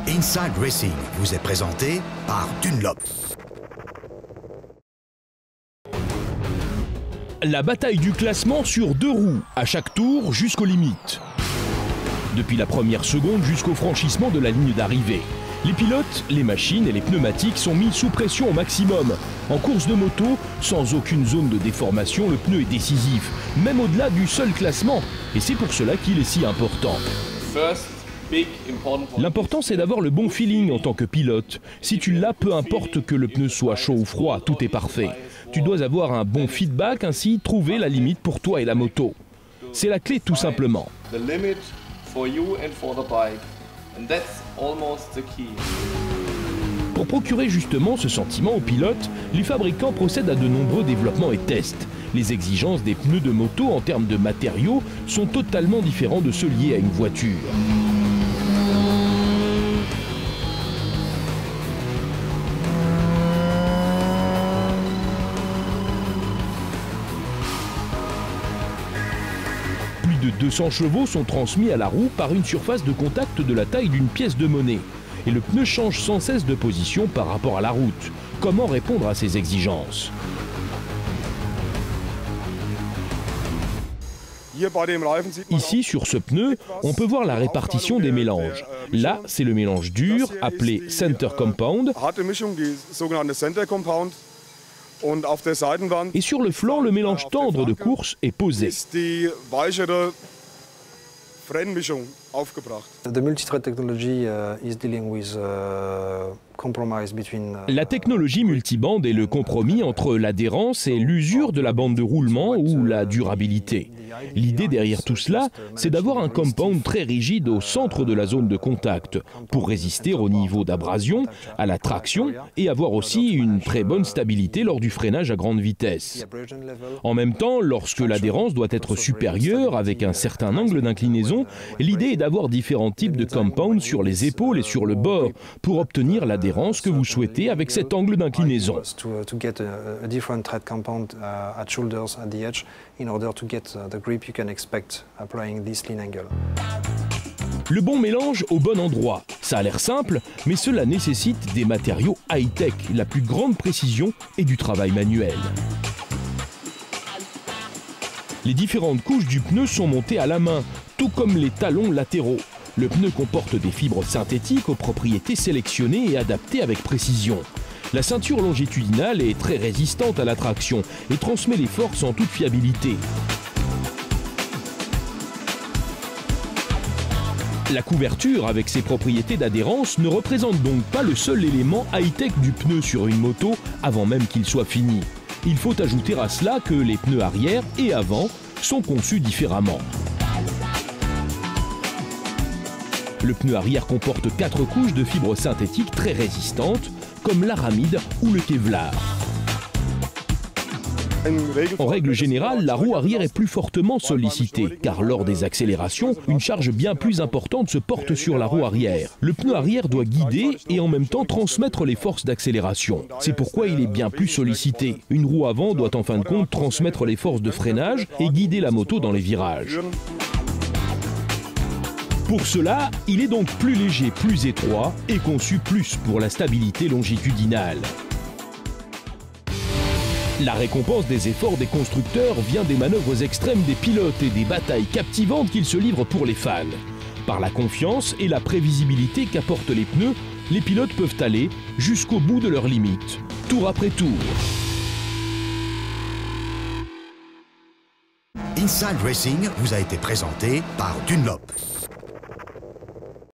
Inside Racing vous est présenté par Dunlop. La bataille du classement sur 2 roues, à chaque tour jusqu'aux limites. Depuis la première seconde jusqu'au franchissement de la ligne d'arrivée. Les pilotes, les machines et les pneumatiques sont mis sous pression au maximum. En course de moto, sans aucune zone de déformation, le pneu est décisif, même au-delà du seul classement. Et c'est pour cela qu'il est si important. L'important, c'est d'avoir le bon feeling en tant que pilote. Si tu l'as, peu importe que le pneu soit chaud ou froid, tout est parfait. Tu dois avoir un bon feedback, ainsi trouver la limite pour toi et la moto. C'est la clé tout simplement. Pour procurer justement ce sentiment aux pilotes, les fabricants procèdent à de nombreux développements et tests. Les exigences des pneus de moto en termes de matériaux sont totalement différents de ceux liés à une voiture. Plus de 200 chevaux sont transmis à la roue par une surface de contact de la taille d'une pièce de monnaie. Et le pneu change sans cesse de position par rapport à la route. Comment répondre à ces exigences ? Ici, sur ce pneu, on peut voir la répartition des mélanges. Là, c'est le mélange dur, appelé Center Compound. Et sur le flanc, le mélange tendre de course est posé. La technologie multibande est le compromis entre l'adhérence et l'usure de la bande de roulement ou la durabilité. L'idée derrière tout cela, c'est d'avoir un compound très rigide au centre de la zone de contact pour résister au niveau d'abrasion, à la traction et avoir aussi une très bonne stabilité lors du freinage à grande vitesse. En même temps, lorsque l'adhérence doit être supérieure avec un certain angle d'inclinaison, l'idée est d'avoir différents types de compounds sur les épaules et sur le bord pour obtenir l'adhérence que vous souhaitez avec cet angle d'inclinaison. Le bon mélange au bon endroit. Ça a l'air simple, mais cela nécessite des matériaux high-tech, la plus grande précision et du travail manuel. Les différentes couches du pneu sont montées à la main, tout comme les talons latéraux. Le pneu comporte des fibres synthétiques aux propriétés sélectionnées et adaptées avec précision. La ceinture longitudinale est très résistante à la traction et transmet les forces en toute fiabilité. La couverture, avec ses propriétés d'adhérence, ne représente donc pas le seul élément high-tech du pneu sur une moto avant même qu'il soit fini. Il faut ajouter à cela que les pneus arrière et avant sont conçus différemment. Le pneu arrière comporte 4 couches de fibres synthétiques très résistantes, comme l'aramide ou le Kevlar. En règle générale, la roue arrière est plus fortement sollicitée, car lors des accélérations, une charge bien plus importante se porte sur la roue arrière. Le pneu arrière doit guider et en même temps transmettre les forces d'accélération. C'est pourquoi il est bien plus sollicité. Une roue avant doit en fin de compte transmettre les forces de freinage et guider la moto dans les virages. Pour cela, il est donc plus léger, plus étroit et conçu plus pour la stabilité longitudinale. La récompense des efforts des constructeurs vient des manœuvres extrêmes des pilotes et des batailles captivantes qu'ils se livrent pour les fans. Par la confiance et la prévisibilité qu'apportent les pneus, les pilotes peuvent aller jusqu'au bout de leurs limites, tour après tour. Inside Racing vous a été présenté par Dunlop.